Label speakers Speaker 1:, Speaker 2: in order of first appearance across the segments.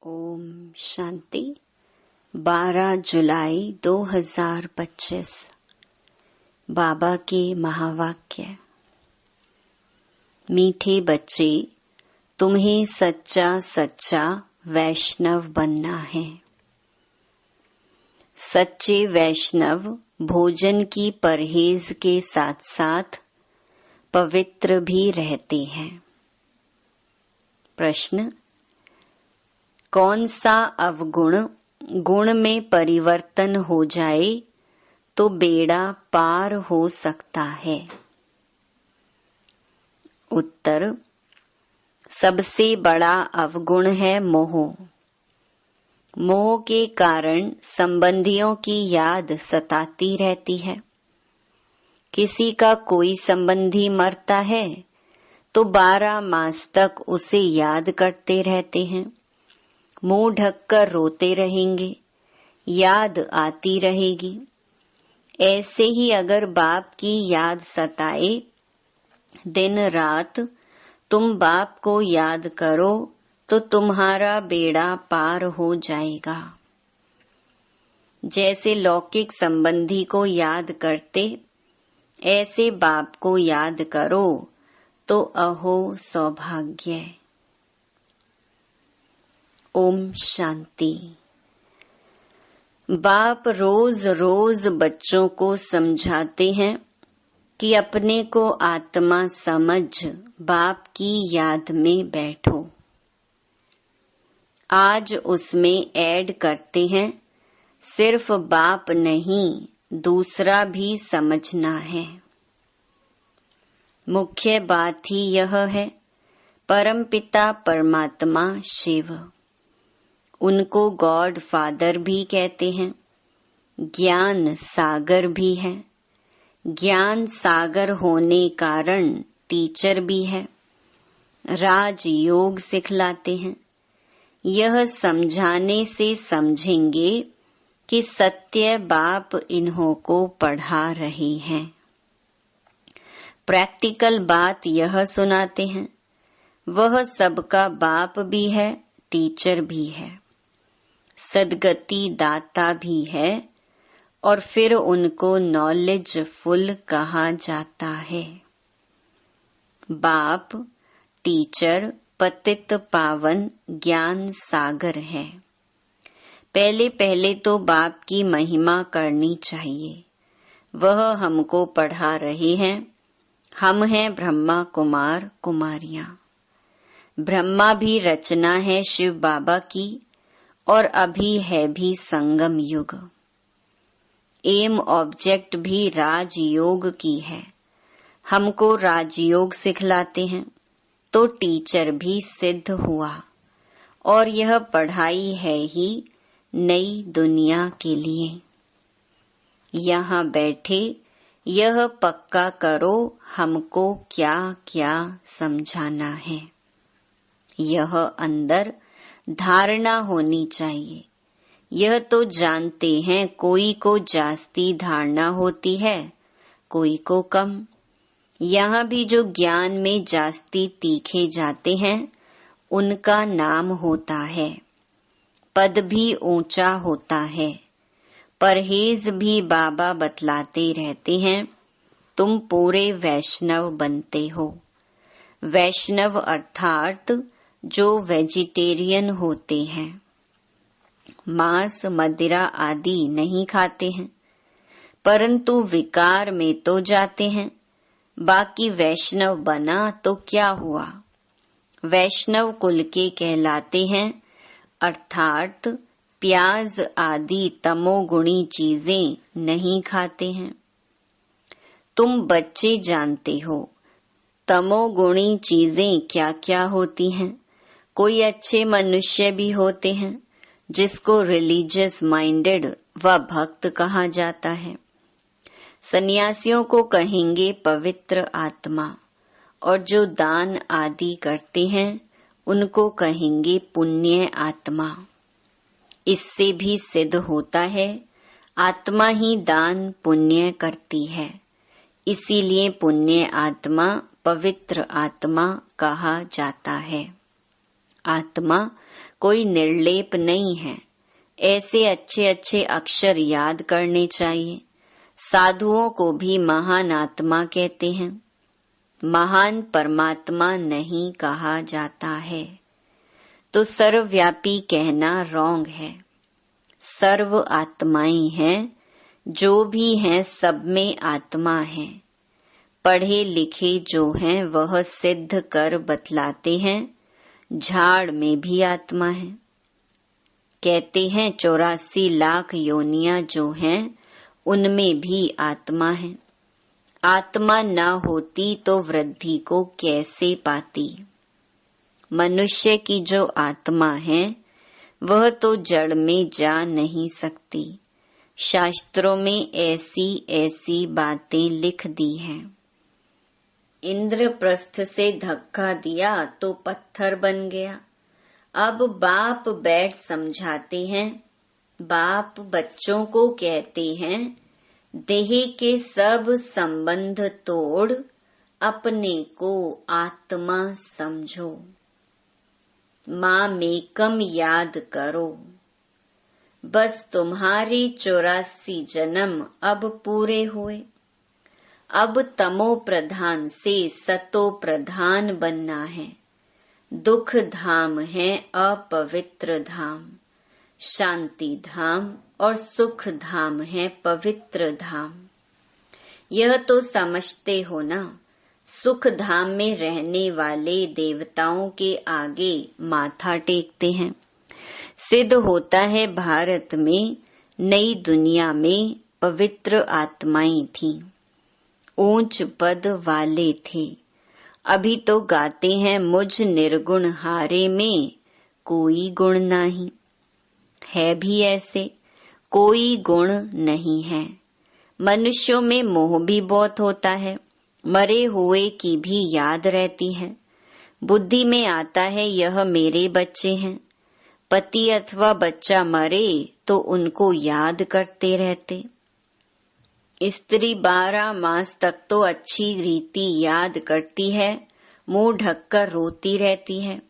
Speaker 1: ओम शांति। 12 जुलाई 2025 बाबा के महावाक्य। मीठे बच्चे, तुम्हें सच्चा सच्चा वैष्णव बनना है। सच्चे वैष्णव भोजन की परहेज के साथ साथ पवित्र भी रहते हैं। प्रश्न: कौन सा अवगुण गुण में परिवर्तन हो जाए तो बेड़ा पार हो सकता है? उत्तर: सबसे बड़ा अवगुण है मोह। मोह के कारण संबंधियों की याद सताती रहती है। किसी का कोई संबंधी मरता है तो 12 मास तक उसे याद करते रहते हैं। मुंह ढककर रोते रहेंगे, याद आती रहेगी। ऐसे ही अगर बाप की याद सताए, दिन रात तुम बाप को याद करो तो तुम्हारा बेड़ा पार हो जाएगा। जैसे लौकिक संबंधी को याद करते, ऐसे बाप को याद करो तो अहो सौभाग्य। ओम शांति। बाप रोज रोज बच्चों को समझाते हैं कि अपने को आत्मा समझ बाप की याद में बैठो। आज उसमें ऐड करते हैं, सिर्फ बाप नहीं दूसरा भी समझना है। मुख्य बात ही यह है, परमपिता परमात्मा शिव, उनको गॉड फादर भी कहते हैं, ज्ञान सागर भी है। ज्ञान सागर होने कारण टीचर भी है, राज योग सिखलाते हैं। यह समझाने से समझेंगे कि सत्य बाप इन्हों को पढ़ा रहे हैं। प्रैक्टिकल बात यह सुनाते हैं, वह सबका बाप भी है, टीचर भी है, सदगति दाता भी है, और फिर उनको नॉलेज फुल कहा जाता है। बाप टीचर पतित पावन ज्ञान सागर है। पहले पहले तो बाप की महिमा करनी चाहिए। वह हमको पढ़ा रहे हैं। हम हैं ब्रह्मा कुमार कुमारियां। ब्रह्मा भी रचना है शिव बाबा की, और अभी है भी संगम युग। एम ऑब्जेक्ट भी राजयोग की है। हमको राजयोग सिखलाते हैं, तो टीचर भी सिद्ध हुआ। और यह पढ़ाई है ही नई दुनिया के लिए। यहाँ बैठे यह पक्का करो, हमको क्या क्या समझाना है। यह अंदर धारणा होनी चाहिए। यह तो जानते हैं, कोई को जास्ती धारणा होती है, कोई को कम। यहाँ भी जो ज्ञान में जास्ती तीखे जाते हैं, उनका नाम होता है, पद भी ऊंचा होता है। परहेज भी बाबा बतलाते रहते हैं, तुम पूरे वैष्णव बनते हो। वैष्णव अर्थात जो वेजिटेरियन होते हैं, मांस मदिरा आदि नहीं खाते हैं, परंतु विकार में तो जाते हैं। बाकी वैष्णव बना तो क्या हुआ, वैष्णव कुल के कहलाते हैं। अर्थात प्याज आदि तमोगुणी चीजें नहीं खाते हैं। तुम बच्चे जानते हो तमोगुणी चीजें क्या क्या होती हैं। कोई अच्छे मनुष्य भी होते हैं, जिसको रिलीजियस माइंडेड व भक्त कहा जाता है। सन्यासियों को कहेंगे पवित्र आत्मा, और जो दान आदि करते हैं उनको कहेंगे पुण्य आत्मा। इससे भी सिद्ध होता है, आत्मा ही दान पुण्य करती है। इसीलिए पुण्य आत्मा पवित्र आत्मा कहा जाता है। आत्मा कोई निर्लेप नहीं है। ऐसे अच्छे अच्छे अक्षर याद करने चाहिए। साधुओं को भी महान आत्मा कहते हैं, महान परमात्मा नहीं कहा जाता है। तो सर्वव्यापी कहना रॉन्ग है। सर्व आत्माएं हैं, जो भी हैं सब में आत्मा है। पढ़े लिखे जो हैं वह सिद्ध कर बतलाते हैं, झाड़ में भी आत्मा है। कहते हैं 84 लाख योनियां जो हैं उनमें भी आत्मा है। आत्मा न होती तो वृद्धि को कैसे पाती। मनुष्य की जो आत्मा है वह तो जड़ में जा नहीं सकती। शास्त्रों में ऐसी ऐसी बातें लिख दी हैं। इंद्रप्रस्थ से धक्का दिया तो पत्थर बन गया। अब बाप बैठ समझाते हैं। बाप बच्चों को कहते हैं, देह के सब संबंध तोड़ अपने को आत्मा समझो। मामेकम याद करो। बस तुम्हारे 84 जन्म अब पूरे हुए। अब तमो प्रधान से सतो प्रधान बनना है। दुख धाम है अपवित्र धाम, शांति धाम और सुख धाम है पवित्र धाम। यह तो समझते हो ना। सुख धाम में रहने वाले देवताओं के आगे माथा टेकते हैं। सिद्ध होता है भारत में नई दुनिया में पवित्र आत्माएं थीं, ऊंच पद वाले थे। अभी तो गाते हैं मुझ निर्गुण हारे में कोई गुण नहीं। है भी ऐसे, कोई गुण नहीं है। मनुष्यों में मोह भी बहुत होता है। मरे हुए की भी याद रहती है। बुद्धि में आता है यह मेरे बच्चे हैं। पति अथवा बच्चा मरे तो उनको याद करते रहते। स्त्री 12 मास तक तो अच्छी रीति याद करती है, मुंह ढककर रोती रहती है।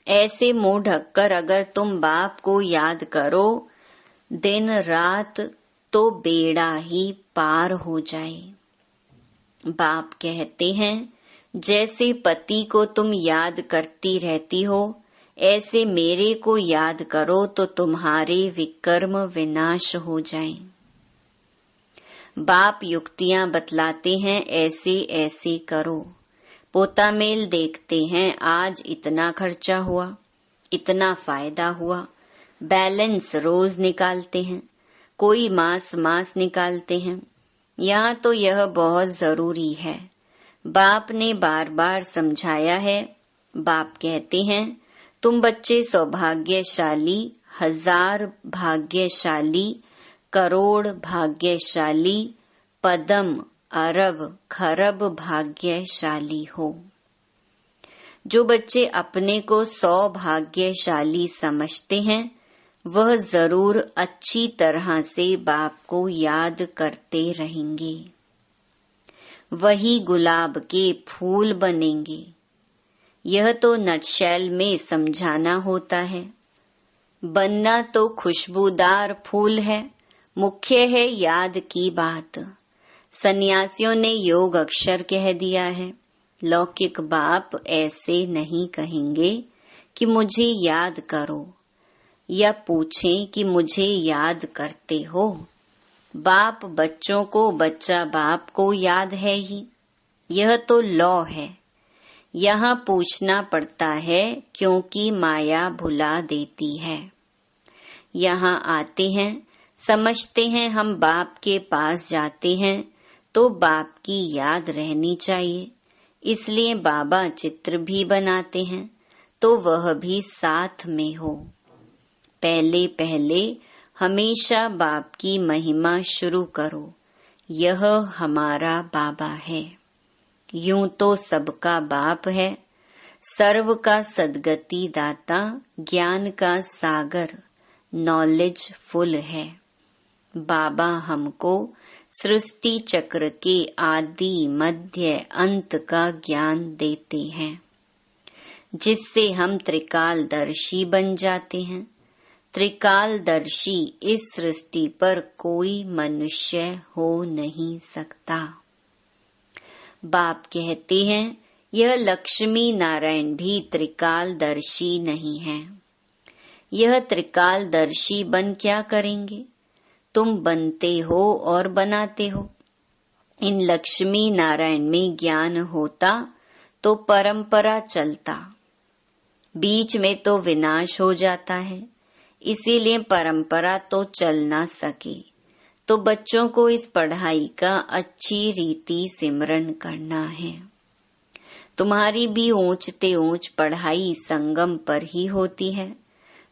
Speaker 1: ऐसे मुंह ढककर अगर तुम बाप को याद करो दिन रात तो बेड़ा ही पार हो जाए। बाप कहते हैं, जैसे पति को तुम याद करती रहती हो, ऐसे मेरे को याद करो तो तुम्हारे विकर्म विनाश हो जाएं। बाप युक्तियां बतलाते हैं, ऐसे ऐसे करो। पोता मेल देखते हैं, आज इतना खर्चा हुआ, इतना फायदा हुआ। बैलेंस रोज निकालते हैं, कोई मास निकालते हैं। यहाँ तो यह बहुत जरूरी है। बाप ने बार बार समझाया है। बाप कहते हैं, तुम बच्चे सौभाग्यशाली, 1000 भाग्यशाली, करोड़ भाग्यशाली, पदम अरब खरब भाग्यशाली हो। जो बच्चे अपने को 100 भाग्यशाली समझते हैं वह जरूर अच्छी तरह से बाप को याद करते रहेंगे। वही गुलाब के फूल बनेंगे। यह तो नटशैल में समझाना होता है। बनना तो खुशबूदार फूल है, मुख्य है याद की बात। सन्यासियों ने योग अक्षर कह दिया है। लौकिक बाप ऐसे नहीं कहेंगे कि मुझे याद करो, या पूछें कि मुझे याद करते हो। बाप बच्चों को, बच्चा बाप को याद है ही। यह तो लॉ है। यहाँ पूछना पड़ता है क्योंकि माया भुला देती है। यहाँ आते हैं, समझते हैं हम बाप के पास जाते हैं तो बाप की याद रहनी चाहिए। इसलिए बाबा चित्र भी बनाते हैं तो वह भी साथ में हो। पहले पहले हमेशा बाप की महिमा शुरू करो। यह हमारा बाबा है। यूं तो सबका बाप है, सर्व का सद्गति दाता, ज्ञान का सागर, नॉलेज फुल है। बाबा हमको सृष्टि चक्र के आदि मध्य अंत का ज्ञान देते हैं। जिससे हम त्रिकालदर्शी बन जाते हैं। त्रिकालदर्शी इस सृष्टि पर कोई मनुष्य हो नहीं सकता। बाप कहते हैं यह लक्ष्मी नारायण भी त्रिकालदर्शी नहीं है। यह त्रिकालदर्शी बन क्या करेंगे? तुम बनते हो और बनाते हो। इन लक्ष्मी नारायण में ज्ञान होता तो परंपरा चलता, बीच में तो विनाश हो जाता है, इसीलिए परंपरा तो चल ना सके। तो बच्चों को इस पढ़ाई का अच्छी रीति सिमरन करना है। तुम्हारी भी ऊंचते ऊंच पढ़ाई संगम पर ही होती है।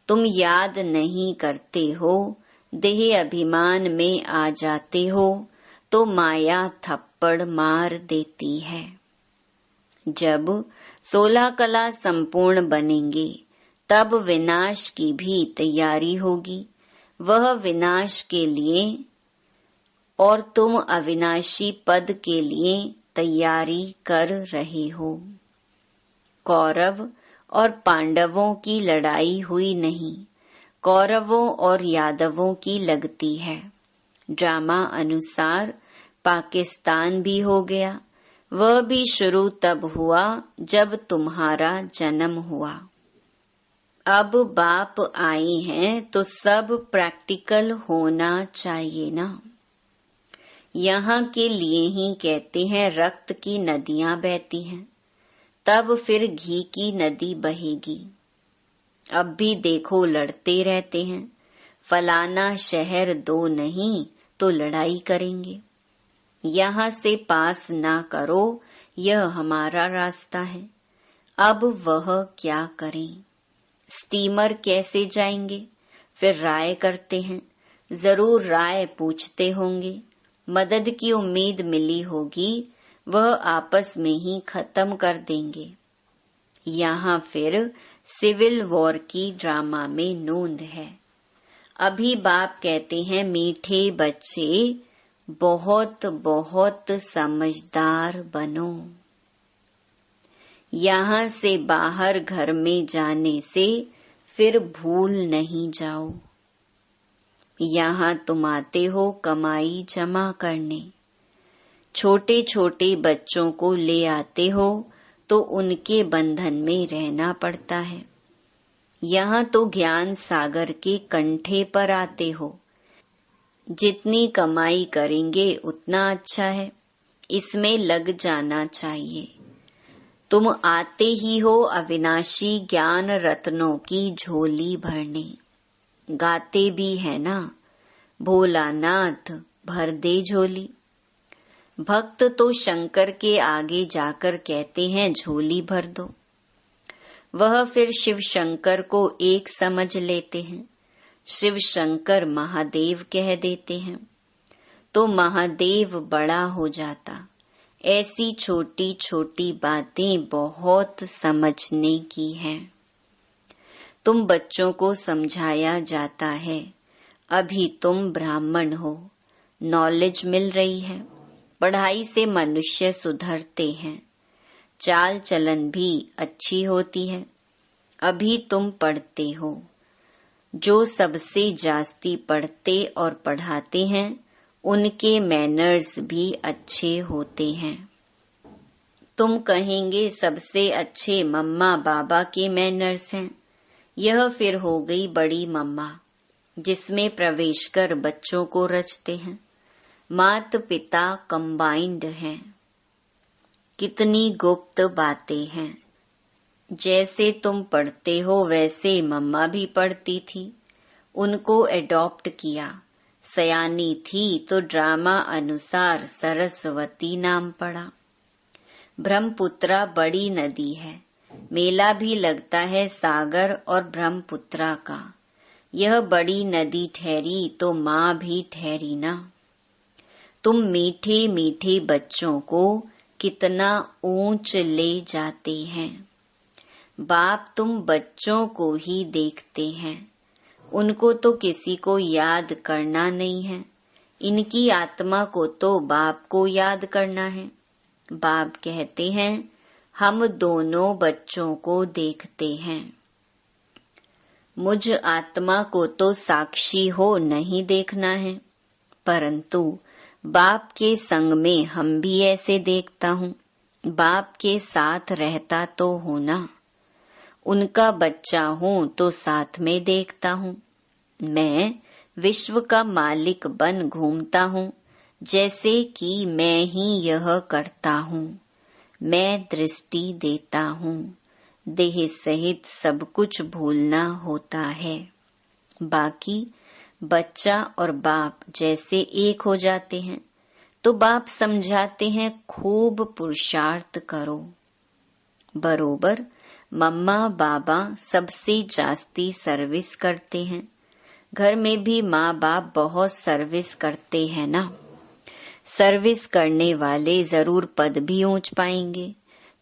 Speaker 1: तुम याद नहीं करते हो, देह अभिमान में आ जाते हो तो माया थप्पड़ मार देती है। जब 16 कला संपूर्ण बनेंगे तब विनाश की भी तैयारी होगी। वह विनाश के लिए और तुम अविनाशी पद के लिए तैयारी कर रहे हो। कौरव और पांडवों की लड़ाई हुई नहीं, कौरवों और यादवों की लगती है। ड्रामा अनुसार पाकिस्तान भी हो गया। वह भी शुरू तब हुआ जब तुम्हारा जन्म हुआ। अब बाप आए हैं तो सब प्रैक्टिकल होना चाहिए ना। यहाँ के लिए ही कहते हैं रक्त की नदियां बहती हैं, तब फिर घी की नदी बहेगी। अब भी देखो लड़ते रहते हैं, फलाना शहर 2 नहीं तो लड़ाई करेंगे। यहाँ से पास ना करो, यह हमारा रास्ता है। अब वह क्या करें? स्टीमर कैसे जाएंगे? फिर राय करते हैं, जरूर राय पूछते होंगे। मदद की उम्मीद मिली होगी, वह आपस में ही खत्म कर देंगे। यहाँ फिर सिविल वॉर की ड्रामा में नोंद है। अभी बाप कहते हैं मीठे बच्चे बहुत बहुत समझदार बनो। यहाँ से बाहर घर में जाने से फिर भूल नहीं जाओ। यहाँ तुम आते हो कमाई जमा करने। छोटे छोटे बच्चों को ले आते हो तो उनके बंधन में रहना पड़ता है। यहाँ तो ज्ञान सागर के कंठे पर आते हो। जितनी कमाई करेंगे उतना अच्छा है, इसमें लग जाना चाहिए। तुम आते ही हो अविनाशी ज्ञान रत्नों की झोली भरने। गाते भी है ना, भोलानाथ भर दे झोली। भक्त तो शंकर के आगे जाकर कहते हैं झोली भर दो। वह फिर शिव शंकर को एक समझ लेते हैं। शिव शंकर महादेव कह देते हैं तो महादेव बड़ा हो जाता। ऐसी छोटी छोटी बातें बहुत समझने की हैं। तुम बच्चों को समझाया जाता है, अभी तुम ब्राह्मण हो, नॉलेज मिल रही है। पढ़ाई से मनुष्य सुधरते हैं, चाल चलन भी अच्छी होती है। अभी तुम पढ़ते हो। जो सबसे जास्ती पढ़ते और पढ़ाते हैं उनके मैनर्स भी अच्छे होते हैं। तुम कहेंगे सबसे अच्छे मम्मा बाबा के मैनर्स हैं। यह फिर हो गई बड़ी मम्मा, जिसमें प्रवेश कर बच्चों को रचते हैं। माता पिता कंबाइंड हैं। कितनी गुप्त बातें हैं। जैसे तुम पढ़ते हो वैसे मम्मा भी पढ़ती थी, उनको एडॉप्ट किया। सयानी थी तो ड्रामा अनुसार सरस्वती नाम पड़ा। ब्रह्मपुत्रा बड़ी नदी है, मेला भी लगता है सागर और ब्रह्मपुत्रा का। यह बड़ी नदी ठहरी तो माँ भी ठहरी ना। तुम मीठे मीठे बच्चों को कितना ऊंच ले जाते हैं। बाप तुम बच्चों को ही देखते हैं, उनको तो किसी को याद करना नहीं है। इनकी आत्मा को तो बाप को याद करना है। बाप कहते हैं हम दोनों बच्चों को देखते हैं। मुझ आत्मा को तो साक्षी हो नहीं देखना है, परंतु बाप के संग में हम भी ऐसे देखता हूँ। बाप के साथ रहता तो हूँ ना, उनका बच्चा हूँ तो साथ में देखता हूँ। मैं विश्व का मालिक बन घूमता हूँ, जैसे कि मैं ही यह करता हूँ। मैं दृष्टि देता हूँ, देह सहित सब कुछ भूलना होता है। बाकी बच्चा और बाप जैसे एक हो जाते हैं तो बाप समझाते हैं खूब पुरुषार्थ करो। बरोबर मम्मा बाबा सबसे जास्ती सर्विस करते हैं। घर में भी माँ बाप बहुत सर्विस करते हैं ना। सर्विस करने वाले जरूर पद भी ऊंच पाएंगे,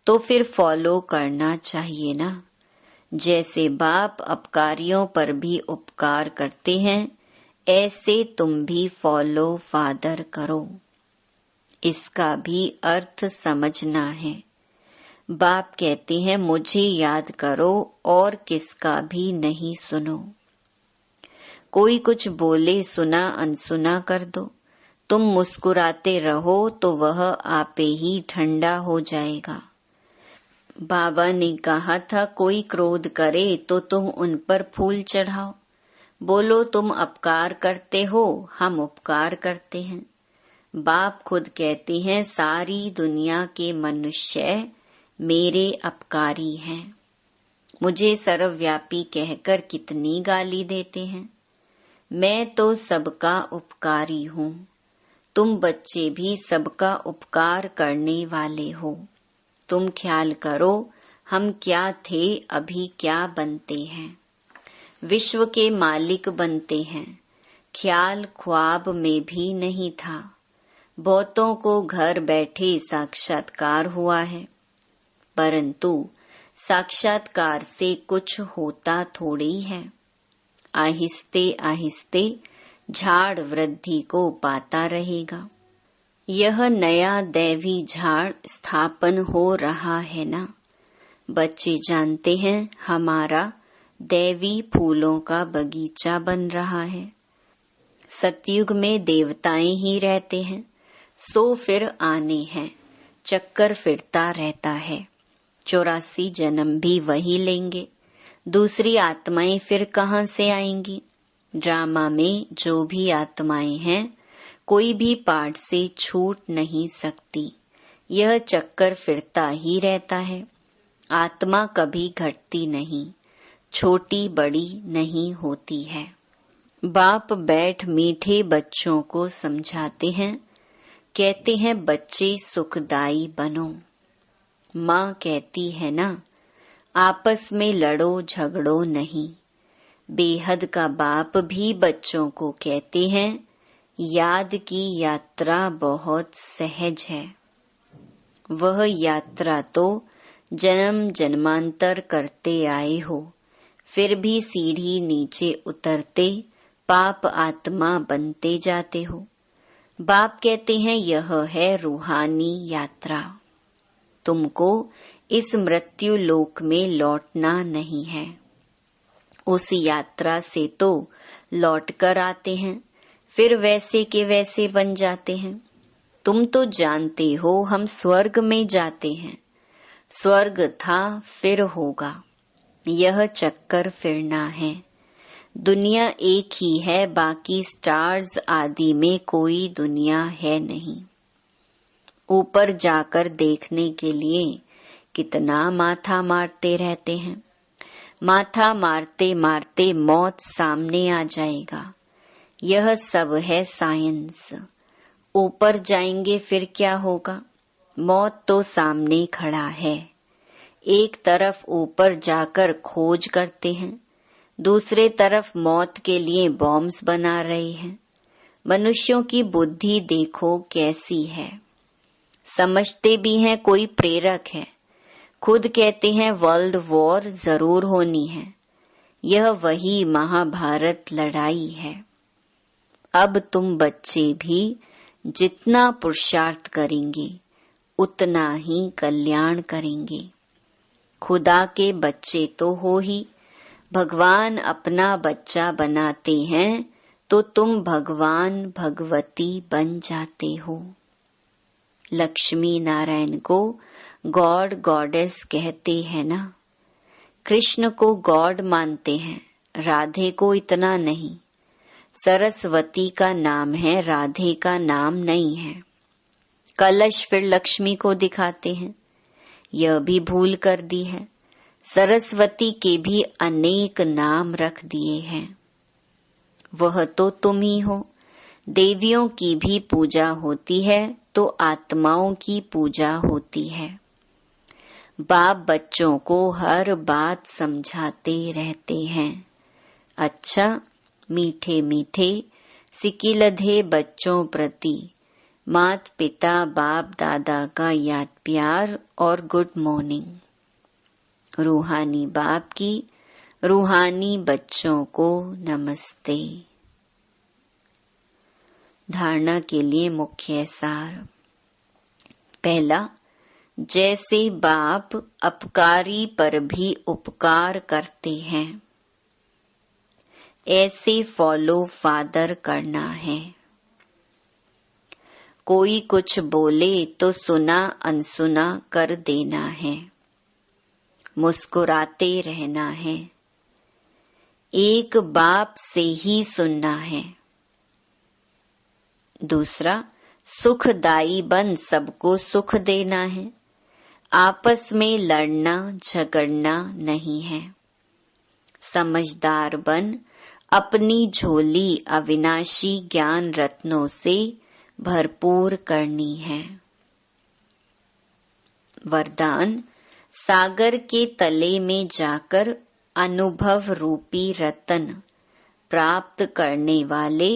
Speaker 1: तो फिर फॉलो करना चाहिए ना। जैसे बाप अपकारियों पर भी उपकार करते हैं, ऐसे तुम भी फॉलो फादर करो। इसका भी अर्थ समझना है। बाप कहते हैं मुझे याद करो और किसका भी नहीं सुनो। कोई कुछ बोले सुना अनसुना कर दो। तुम मुस्कुराते रहो तो वह आपे ही ठंडा हो जाएगा। बाबा ने कहा था कोई क्रोध करे तो तुम उन पर फूल चढ़ाओ। बोलो तुम अपकार करते हो, हम उपकार करते हैं। बाप खुद कहते हैं सारी दुनिया के मनुष्य मेरे अपकारी हैं। मुझे सर्वव्यापी कहकर कितनी गाली देते हैं। मैं तो सबका उपकारी हूँ। तुम बच्चे भी सबका उपकार करने वाले हो। तुम ख्याल करो हम क्या थे, अभी क्या बनते हैं। विश्व के मालिक बनते हैं। ख्याल ख्वाब में भी नहीं था। बहुतों को घर बैठे साक्षात्कार हुआ है, परंतु साक्षात्कार से कुछ होता थोड़ी है। आहिस्ते आहिस्ते झाड़ वृद्धि को पाता रहेगा। यह नया दैवी झाड़ स्थापन हो रहा है ना। बच्चे जानते हैं हमारा दैवी फूलों का बगीचा बन रहा है। सतयुग में देवताएं ही रहते हैं, सो फिर आने हैं। चक्कर फिरता रहता है। 84 जन्म भी वही लेंगे। दूसरी आत्माएं फिर कहाँ से आएंगी। ड्रामा में जो भी आत्माएं हैं, कोई भी पार्ट से छूट नहीं सकती। यह चक्कर फिरता ही रहता है। आत्मा कभी घटती नहीं, छोटी बड़ी नहीं होती है। बाप बैठ मीठे बच्चों को समझाते हैं। कहते हैं बच्चे सुखदाई बनो। माँ कहती है ना, आपस में लड़ो झगड़ो नहीं। बेहद का बाप भी बच्चों को कहते हैं याद की यात्रा बहुत सहज है। वह यात्रा तो जन्म जन्मांतर करते आए हो, फिर भी सीढ़ी नीचे उतरते पाप आत्मा बनते जाते हो। बाप कहते हैं यह है रूहानी यात्रा। तुमको इस मृत्यु लोक में लौटना नहीं है। उस यात्रा से तो लौट कर आते हैं, फिर वैसे के वैसे बन जाते हैं। तुम तो जानते हो हम स्वर्ग में जाते हैं। स्वर्ग था फिर होगा। यह चक्कर फिरना है। दुनिया एक ही है, बाकी स्टार्स आदि में कोई दुनिया है नहीं। ऊपर जाकर देखने के लिए कितना माथा मारते रहते हैं। माथा मारते मारते मौत सामने आ जाएगा। यह सब है साइंस। ऊपर जाएंगे फिर क्या होगा। मौत तो सामने खड़ा है। एक तरफ ऊपर जाकर खोज करते हैं, दूसरे तरफ मौत के लिए बॉम्ब्स बना रहे हैं। मनुष्यों की बुद्धि देखो कैसी है। समझते भी हैं कोई प्रेरक है। खुद कहते हैं वर्ल्ड वॉर जरूर होनी है। यह वही महाभारत लड़ाई है। अब तुम बच्चे भी जितना पुरुषार्थ करेंगे उतना ही कल्याण करेंगे। खुदा के बच्चे तो हो ही, भगवान अपना बच्चा बनाते हैं तो तुम भगवान भगवती बन जाते हो। लक्ष्मी नारायण को गॉड गॉडेस कहते हैं ना। कृष्ण को गॉड मानते हैं, राधे को इतना नहीं। सरस्वती का नाम है, राधे का नाम नहीं है। कलश फिर लक्ष्मी को दिखाते हैं, यह भी भूल कर दी है। सरस्वती के भी अनेक नाम रख दिए हैं। वह तो तुम ही हो। देवियों की भी पूजा होती है तो आत्माओं की पूजा होती है। बाप बच्चों को हर बात समझाते रहते हैं। अच्छा, मीठे मीठे सिकिलधे बच्चों प्रति मात पिता बाप दादा का याद प्यार और गुड मॉर्निंग। रूहानी बाप की रूहानी बच्चों को नमस्ते। धारणा के लिए मुख्य सार। पहला, जैसे बाप अपकारी पर भी उपकार करते हैं, ऐसे फॉलो फादर करना है। कोई कुछ बोले तो सुना अनसुना कर देना है, मुस्कुराते रहना है। एक बाप से ही सुनना है। दूसरा, सुखदाई बन सबको सुख देना है। आपस में लड़ना झगड़ना नहीं है। समझदार बन अपनी झोली अविनाशी ज्ञान रत्नों से भरपूर करनी है। वरदान, सागर के तले में जाकर अनुभव रूपी रतन प्राप्त करने वाले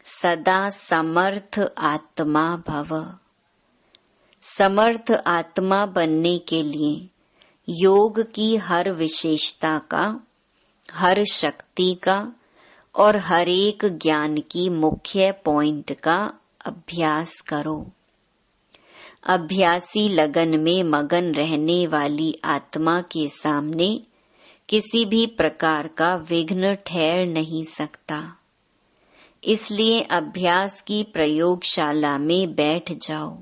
Speaker 1: सदा समर्थ आत्मा भव। समर्थ आत्मा बनने के लिए योग की हर विशेषता का, हर शक्ति का और हर एक ज्ञान की मुख्य पॉइंट का अभ्यास करो। अभ्यासी लगन में मगन रहने वाली आत्मा के सामने किसी भी प्रकार का विघ्न ठहर नहीं सकता। इसलिए अभ्यास की प्रयोगशाला में बैठ जाओ।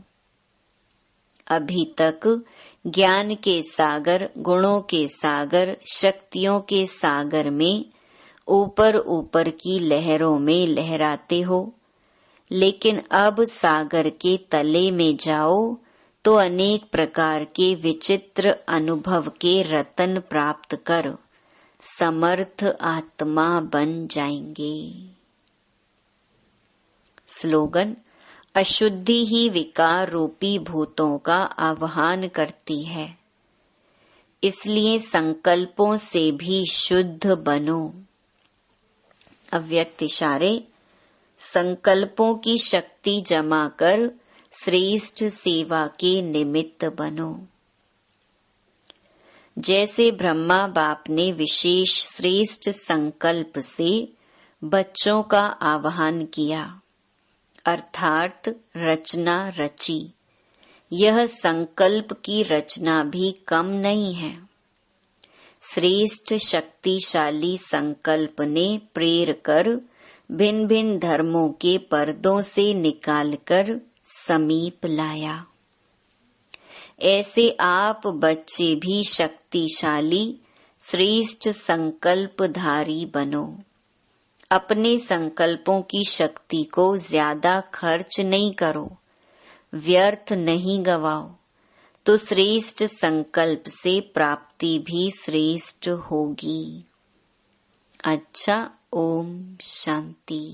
Speaker 1: अभी तक ज्ञान के सागर, गुणों के सागर, शक्तियों के सागर में ऊपर ऊपर की लहरों में लहराते हो, लेकिन अब सागर के तले में जाओ तो अनेक प्रकार के विचित्र अनुभव के रतन प्राप्त कर समर्थ आत्मा बन जाएंगे। स्लोगन, अशुद्धि ही विकार रूपी भूतों का आह्वान करती है, इसलिए संकल्पों से भी शुद्ध बनो। अव्यक्त इशारे, संकल्पों की शक्ति जमा कर श्रेष्ठ सेवा के निमित्त बनो। जैसे ब्रह्मा बाप ने विशेष श्रेष्ठ संकल्प से बच्चों का आह्वान किया, अर्थात रचना रची, यह संकल्प की रचना भी कम नहीं है। श्रेष्ठ शक्तिशाली संकल्प ने प्रेर कर भिन्न भिन्न धर्मों के पर्दों से निकालकर समीप लाया। ऐसे आप बच्चे भी शक्तिशाली श्रेष्ठ संकल्पधारी बनो। अपने संकल्पों की शक्ति को ज्यादा खर्च नहीं करो, व्यर्थ नहीं गवाओ, तो श्रेष्ठ संकल्प से प्राप्ति भी श्रेष्ठ होगी। अच्छा, ओम शांति।